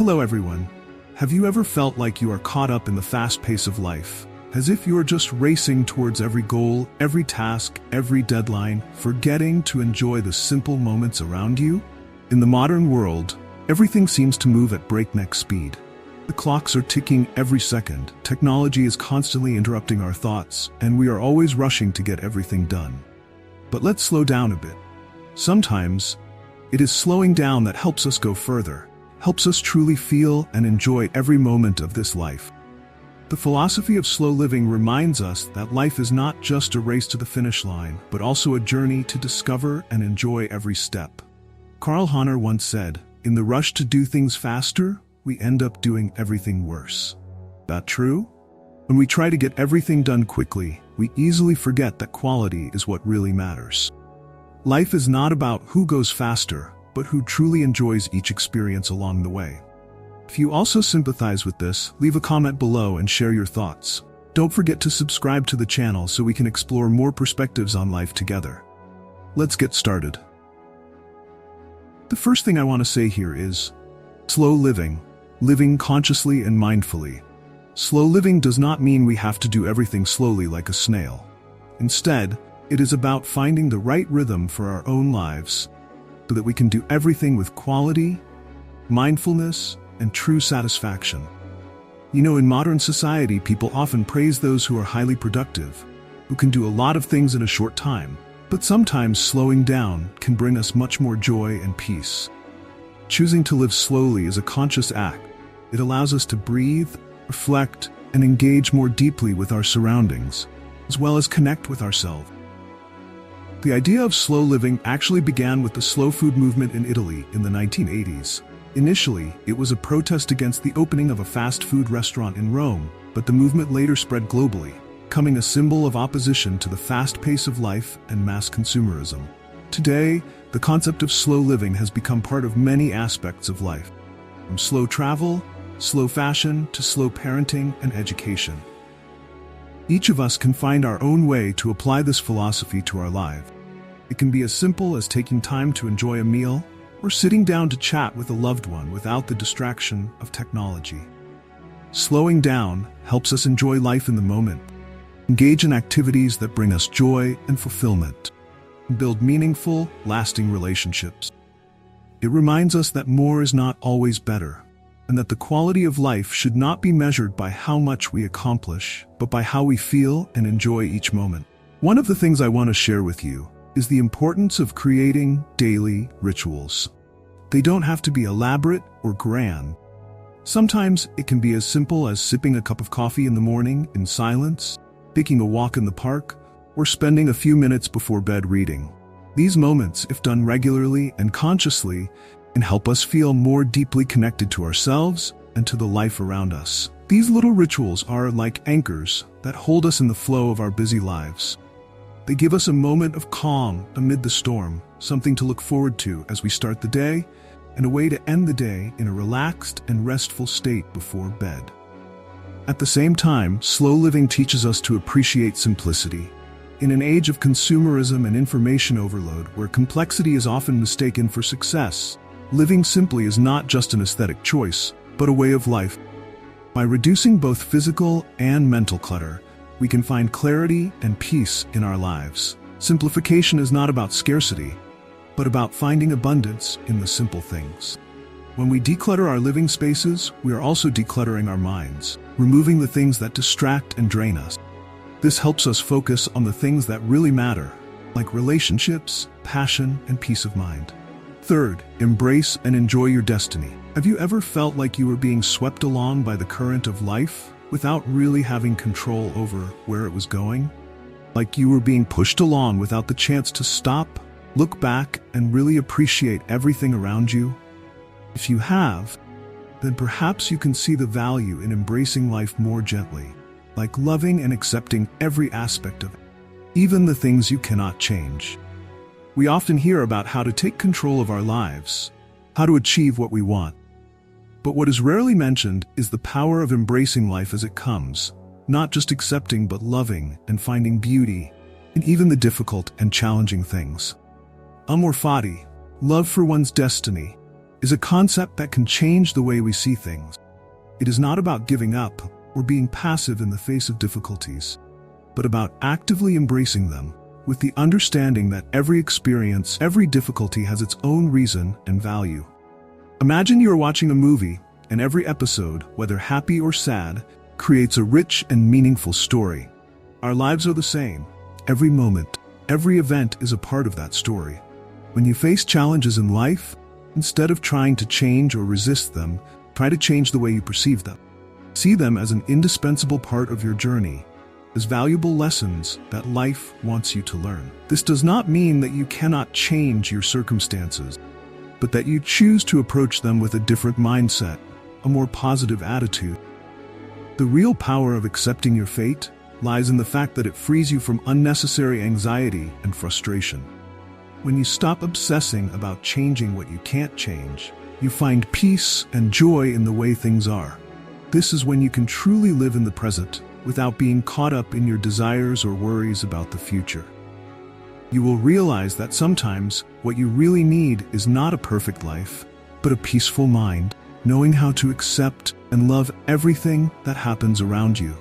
Hello everyone. Have you ever felt like you are caught up in the fast pace of life? As if you are just racing towards every goal, every task, every deadline, forgetting to enjoy the simple moments around you? In the modern world, everything seems to move at breakneck speed. The clocks are ticking every second, technology is constantly interrupting our thoughts, and we are always rushing to get everything done. But let's slow down a bit. Sometimes, it is slowing down that helps us go further, helps us truly feel and enjoy every moment of this life. The philosophy of slow living reminds us that life is not just a race to the finish line, but also a journey to discover and enjoy every step. Karl Rahner once said, "In the rush to do things faster, we end up doing everything worse." That true? When we try to get everything done quickly, we easily forget that quality is what really matters. Life is not about who goes faster, but who truly enjoys each experience along the way. If you also sympathize with this, leave a comment below and share your thoughts. Don't forget to subscribe to the channel so we can explore more perspectives on life together. Let's get started. The first thing I want to say here is slow living, living consciously and mindfully. Slow living does not mean we have to do everything slowly like a snail. Instead, it is about finding the right rhythm for our own lives, so that we can do everything with quality, mindfulness, and true satisfaction. You know, in modern society, people often praise those who are highly productive, who can do a lot of things in a short time. But sometimes slowing down can bring us much more joy and peace. Choosing to live slowly is a conscious act. It allows us to breathe, reflect, and engage more deeply with our surroundings, as well as connect with ourselves. The idea of slow living actually began with the slow food movement in Italy in the 1980s. Initially, it was a protest against the opening of a fast food restaurant in Rome, but the movement later spread globally, becoming a symbol of opposition to the fast pace of life and mass consumerism. Today, the concept of slow living has become part of many aspects of life, from slow travel, slow fashion, to slow parenting and education. Each of us can find our own way to apply this philosophy to our life. It can be as simple as taking time to enjoy a meal, or sitting down to chat with a loved one without the distraction of technology. Slowing down helps us enjoy life in the moment, engage in activities that bring us joy and fulfillment, and build meaningful, lasting relationships. It reminds us that more is not always better, and that the quality of life should not be measured by how much we accomplish, but by how we feel and enjoy each moment. One of the things I want to share with you is the importance of creating daily rituals. They don't have to be elaborate or grand. Sometimes it can be as simple as sipping a cup of coffee in the morning in silence, taking a walk in the park, or spending a few minutes before bed reading. These moments, if done regularly and consciously, can help us feel more deeply connected to ourselves and to the life around us. These little rituals are like anchors that hold us in the flow of our busy lives. They give us a moment of calm amid the storm, something to look forward to as we start the day, and a way to end the day in a relaxed and restful state before bed. At the same time, slow living teaches us to appreciate simplicity. In an age of consumerism and information overload, where complexity is often mistaken for success, living simply is not just an aesthetic choice, but a way of life. By reducing both physical and mental clutter, we can find clarity and peace in our lives. Simplification is not about scarcity, but about finding abundance in the simple things. When we declutter our living spaces, we are also decluttering our minds, removing the things that distract and drain us. This helps us focus on the things that really matter, like relationships, passion, and peace of mind. Third, embrace and enjoy your destiny. Have you ever felt like you were being swept along by the current of life without really having control over where it was going? Like you were being pushed along without the chance to stop, look back, and really appreciate everything around you? If you have, then perhaps you can see the value in embracing life more gently, like loving and accepting every aspect of it, even the things you cannot change. We often hear about how to take control of our lives, how to achieve what we want. But what is rarely mentioned is the power of embracing life as it comes, not just accepting but loving and finding beauty in even the difficult and challenging things. Amor fati, love for one's destiny, is a concept that can change the way we see things. It is not about giving up or being passive in the face of difficulties, but about actively embracing them with the understanding that every experience, every difficulty has its own reason and value. Imagine you are watching a movie, and every episode, whether happy or sad, creates a rich and meaningful story. Our lives are the same. Every moment, every event is a part of that story. When you face challenges in life, instead of trying to change or resist them, try to change the way you perceive them. See them as an indispensable part of your journey, as valuable lessons that life wants you to learn. This does not mean that you cannot change your circumstances, but that you choose to approach them with a different mindset, a more positive attitude. The real power of accepting your fate lies in the fact that it frees you from unnecessary anxiety and frustration. When you stop obsessing about changing what you can't change, you find peace and joy in the way things are. This is when you can truly live in the present without being caught up in your desires or worries about the future. You will realize that sometimes what you really need is not a perfect life, but a peaceful mind, knowing how to accept and love everything that happens around you.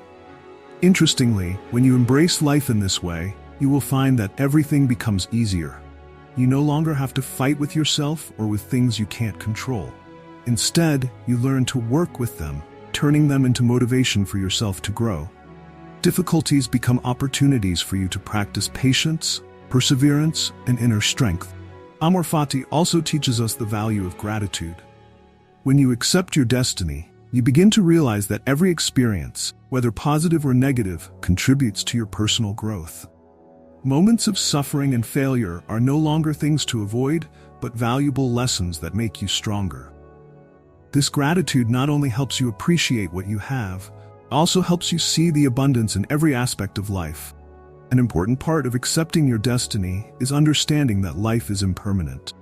Interestingly, when you embrace life in this way, you will find that everything becomes easier. You no longer have to fight with yourself or with things you can't control. Instead, you learn to work with them, turning them into motivation for yourself to grow. Difficulties become opportunities for you to practice patience, perseverance, and inner strength. Amor Fati also teaches us the value of gratitude. When you accept your destiny, you begin to realize that every experience, whether positive or negative, contributes to your personal growth. Moments of suffering and failure are no longer things to avoid, but valuable lessons that make you stronger. This gratitude not only helps you appreciate what you have, it also helps you see the abundance in every aspect of life. An important part of accepting your destiny is understanding that life is impermanent.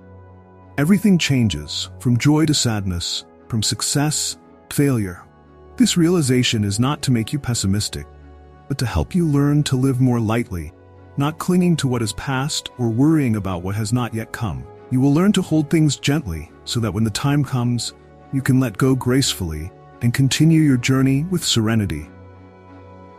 Everything changes, from joy to sadness, from success to failure. This realization is not to make you pessimistic, but to help you learn to live more lightly, not clinging to what is past or worrying about what has not yet come. You will learn to hold things gently so that when the time comes, you can let go gracefully and continue your journey with serenity.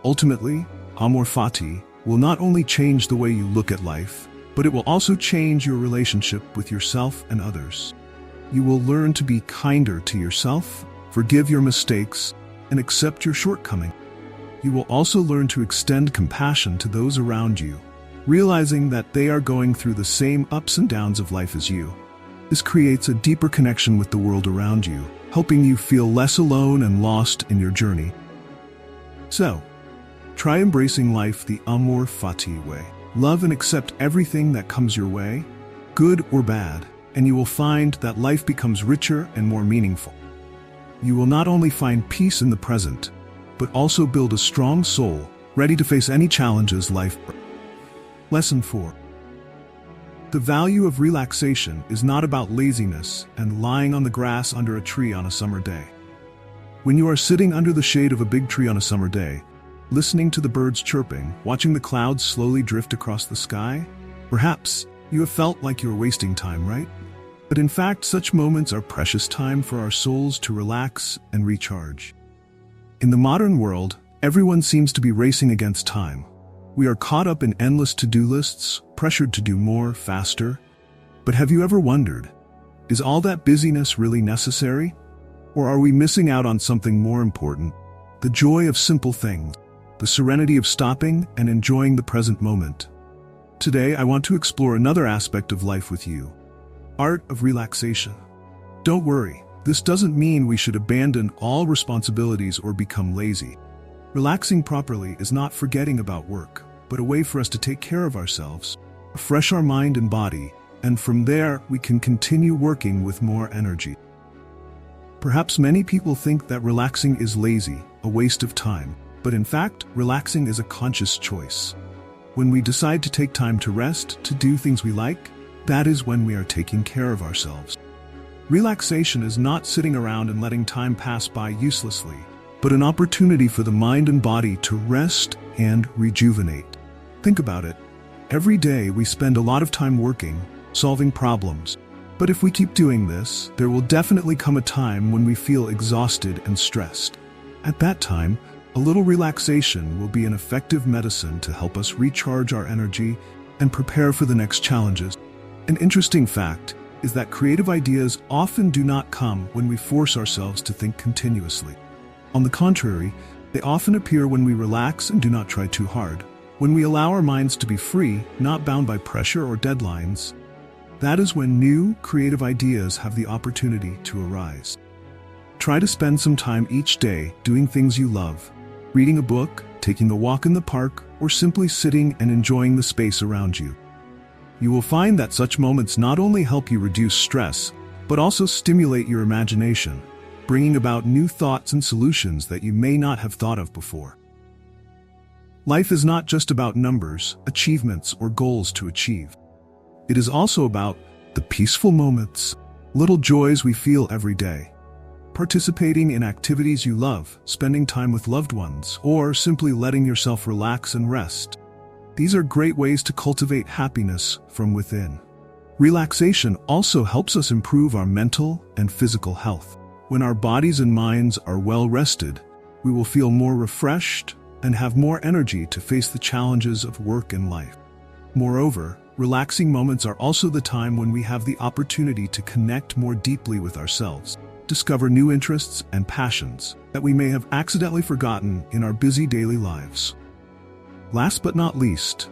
Ultimately, Amor Fati will not only change the way you look at life, but it will also change your relationship with yourself and others. You will learn to be kinder to yourself, forgive your mistakes, and accept your shortcomings. You will also learn to extend compassion to those around you, realizing that they are going through the same ups and downs of life as you. This creates a deeper connection with the world around you, helping you feel less alone and lost in your journey. So, try embracing life the Amor Fati way. Love and accept everything that comes your way, good or bad, and you will find that life becomes richer and more meaningful. You will not only find peace in the present, but also build a strong soul, ready to face any challenges life brings. Lesson 4. The value of relaxation is not about laziness and lying on the grass under a tree on a summer day. When you are sitting under the shade of a big tree on a summer day, listening to the birds chirping, watching the clouds slowly drift across the sky, perhaps you have felt like you're wasting time, right? But in fact, such moments are precious time for our souls to relax and recharge. In the modern world, everyone seems to be racing against time. We are caught up in endless to-do lists, pressured to do more, faster. But have you ever wondered, is all that busyness really necessary? Or are we missing out on something more important? The joy of simple things, the serenity of stopping and enjoying the present moment. Today, I want to explore another aspect of life with you: art of relaxation. Don't worry, this doesn't mean we should abandon all responsibilities or become lazy. Relaxing properly is not forgetting about work, but a way for us to take care of ourselves, refresh our mind and body, and from there we can continue working with more energy. Perhaps many people think that relaxing is lazy, a waste of time, but in fact, relaxing is a conscious choice. When we decide to take time to rest, to do things we like, that is when we are taking care of ourselves. Relaxation is not sitting around and letting time pass by uselessly, but an opportunity for the mind and body to rest and rejuvenate. Think about it. Every day we spend a lot of time working, solving problems, But if we keep doing this, there will definitely come a time when we feel exhausted and stressed. At that time, a little relaxation will be an effective medicine to help us recharge our energy and prepare for the next challenges. An interesting fact is that creative ideas often do not come when we force ourselves to think continuously. On the contrary, they often appear when we relax and do not try too hard. When we allow our minds to be free, not bound by pressure or deadlines, that is when new, creative ideas have the opportunity to arise. Try to spend some time each day doing things you love, reading a book, taking a walk in the park, or simply sitting and enjoying the space around you. You will find that such moments not only help you reduce stress, but also stimulate your imagination, bringing about new thoughts and solutions that you may not have thought of before. Life is not just about numbers, achievements, or goals to achieve. It is also about the peaceful moments, little joys we feel every day. Participating in activities you love, spending time with loved ones, or simply letting yourself relax and rest. These are great ways to cultivate happiness from within. Relaxation also helps us improve our mental and physical health. When our bodies and minds are well rested, we will feel more refreshed and have more energy to face the challenges of work and life. Moreover, relaxing moments are also the time when we have the opportunity to connect more deeply with ourselves, discover new interests and passions that we may have accidentally forgotten in our busy daily lives. Last but not least,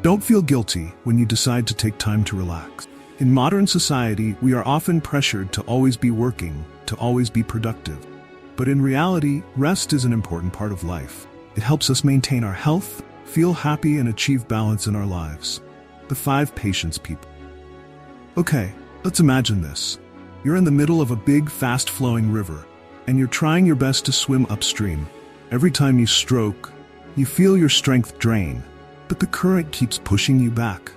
don't feel guilty when you decide to take time to relax. In modern society, we are often pressured to always be working, to always be productive. But in reality, rest is an important part of life. It helps us maintain our health, feel happy, and achieve balance in our lives. The 5 patience people. Okay, let's imagine this. You're in the middle of a big, fast-flowing river, and you're trying your best to swim upstream. Every time you stroke, you feel your strength drain, but the current keeps pushing you back.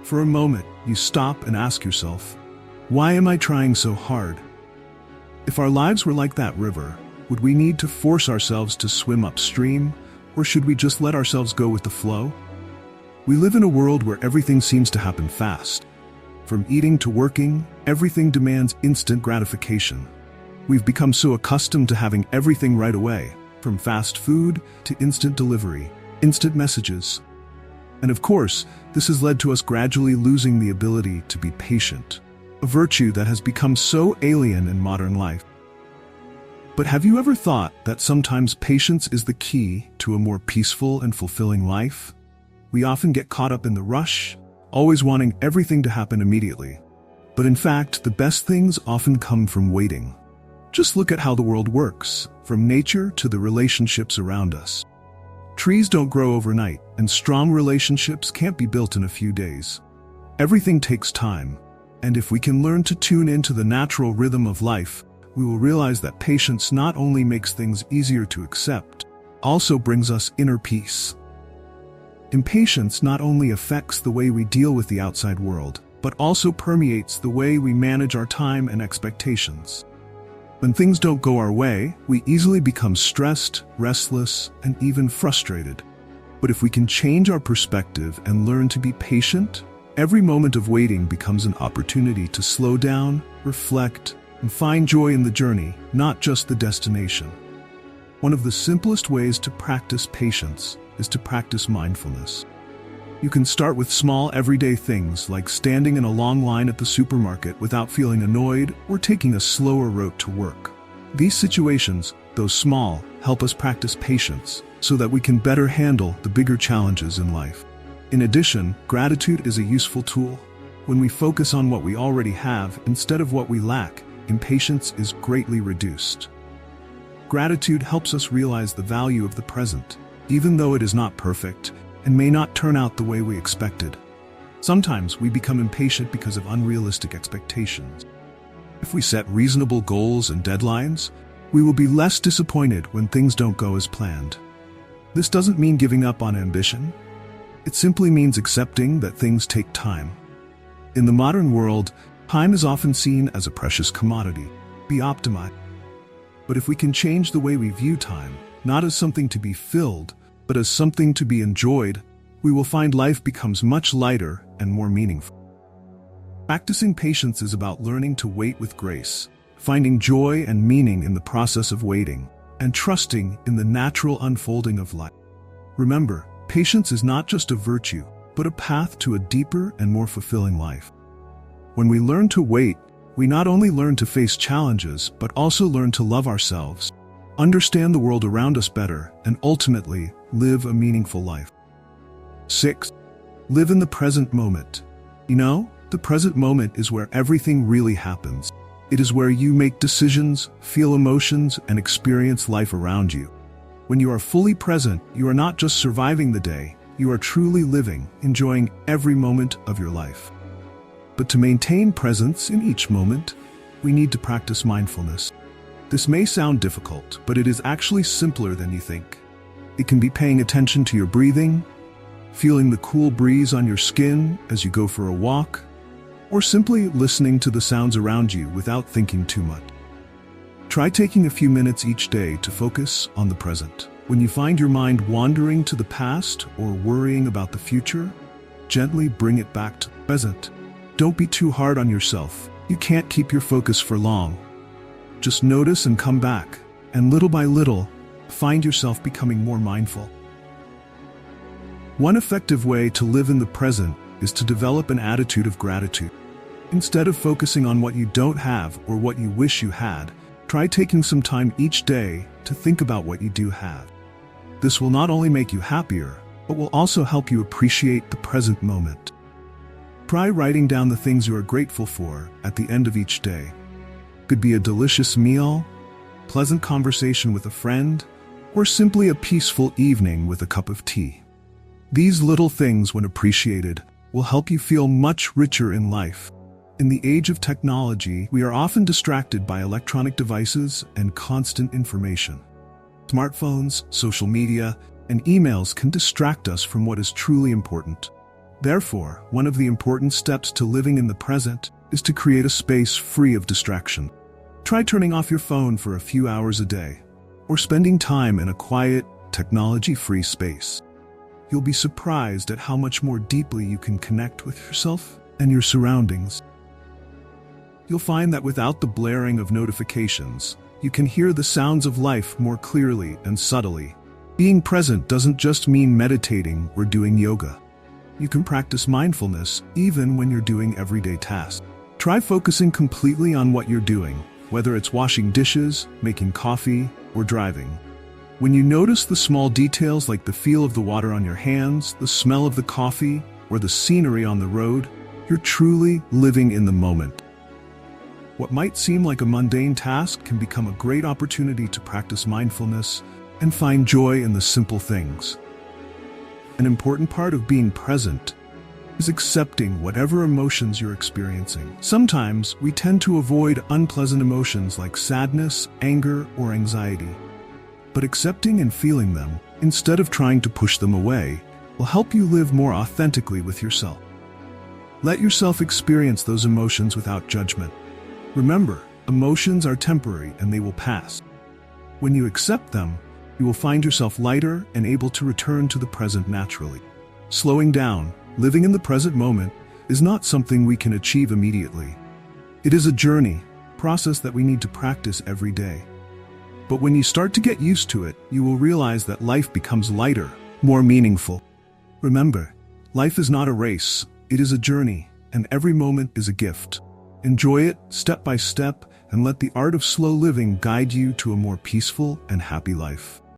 For a moment, you stop and ask yourself, why am I trying so hard? If our lives were like that river, would we need to force ourselves to swim upstream, or should we just let ourselves go with the flow? We live in a world where everything seems to happen fast. From eating to working, everything demands instant gratification. We've become so accustomed to having everything right away, from fast food to instant delivery, instant messages. And of course, this has led to us gradually losing the ability to be patient, a virtue that has become so alien in modern life. But have you ever thought that sometimes patience is the key to a more peaceful and fulfilling life? We often get caught up in the rush, always wanting everything to happen immediately. But in fact, the best things often come from waiting. Just look at how the world works, from nature to the relationships around us. Trees don't grow overnight, and strong relationships can't be built in a few days. Everything takes time, and if we can learn to tune into the natural rhythm of life, we will realize that patience not only makes things easier to accept, also brings us inner peace. Impatience not only affects the way we deal with the outside world, but also permeates the way we manage our time and expectations. When things don't go our way, we easily become stressed, restless, and even frustrated. But if we can change our perspective and learn to be patient, every moment of waiting becomes an opportunity to slow down, reflect, and find joy in the journey, not just the destination. One of the simplest ways to practice patience is to practice mindfulness. You can start with small everyday things like standing in a long line at the supermarket without feeling annoyed or taking a slower route to work. These situations, though small, help us practice patience so that we can better handle the bigger challenges in life. In addition, gratitude is a useful tool. When we focus on what we already have instead of what we lack, impatience is greatly reduced. Gratitude helps us realize the value of the present, even though it is not perfect and may not turn out the way we expected. Sometimes we become impatient because of unrealistic expectations. If we set reasonable goals and deadlines, we will be less disappointed when things don't go as planned. This doesn't mean giving up on ambition. It simply means accepting that things take time. In the modern world, time is often seen as a precious commodity, be optimized. But if we can change the way we view time, not as something to be filled, but as something to be enjoyed, we will find life becomes much lighter and more meaningful. Practicing patience is about learning to wait with grace, finding joy and meaning in the process of waiting, and trusting in the natural unfolding of life. Remember, patience is not just a virtue, but a path to a deeper and more fulfilling life. When we learn to wait, we not only learn to face challenges, but also learn to love ourselves, understand the world around us better, and ultimately live a meaningful life. 6. Live in the present moment. You know, the present moment is where everything really happens. It is where you make decisions, feel emotions, and experience life around you. When you are fully present, you are not just surviving the day, you are truly living, enjoying every moment of your life. But to maintain presence in each moment, we need to practice mindfulness. This may sound difficult, but it is actually simpler than you think. It can be paying attention to your breathing, feeling the cool breeze on your skin as you go for a walk, or simply listening to the sounds around you without thinking too much. Try taking a few minutes each day to focus on the present. When you find your mind wandering to the past or worrying about the future, gently bring it back to the present. Don't be too hard on yourself. You can't keep your focus for long. Just notice and come back, and little by little, find yourself becoming more mindful. One effective way to live in the present is to develop an attitude of gratitude. Instead of focusing on what you don't have or what you wish you had, try taking some time each day to think about what you do have. This will not only make you happier, but will also help you appreciate the present moment. Try writing down the things you are grateful for at the end of each day. It could be a delicious meal, pleasant conversation with a friend, or simply a peaceful evening with a cup of tea. These little things, when appreciated, will help you feel much richer in life. In the age of technology, we are often distracted by electronic devices and constant information. Smartphones, social media, and emails can distract us from what is truly important. Therefore, one of the important steps to living in the present is to create a space free of distraction. Try turning off your phone for a few hours a day, or spending time in a quiet, technology-free space. You'll be surprised at how much more deeply you can connect with yourself and your surroundings. You'll find that without the blaring of notifications, you can hear the sounds of life more clearly and subtly. Being present doesn't just mean meditating or doing yoga. You can practice mindfulness even when you're doing everyday tasks. Try focusing completely on what you're doing, whether it's washing dishes, making coffee, or driving. When you notice the small details like the feel of the water on your hands, the smell of the coffee, or the scenery on the road, you're truly living in the moment. What might seem like a mundane task can become a great opportunity to practice mindfulness and find joy in the simple things. An important part of being present is accepting whatever emotions you're experiencing. Sometimes we tend to avoid unpleasant emotions like sadness, anger, or anxiety. But accepting and feeling them, instead of trying to push them away, will help you live more authentically with yourself. Let yourself experience those emotions without judgment. Remember, emotions are temporary and they will pass. When you accept them, you will find yourself lighter and able to return to the present naturally. Slowing down, living in the present moment, is not something we can achieve immediately. It is a journey, process that we need to practice every day. But when you start to get used to it, you will realize that life becomes lighter, more meaningful. Remember, life is not a race, it is a journey, and every moment is a gift. Enjoy it step by step and let the art of slow living guide you to a more peaceful and happy life.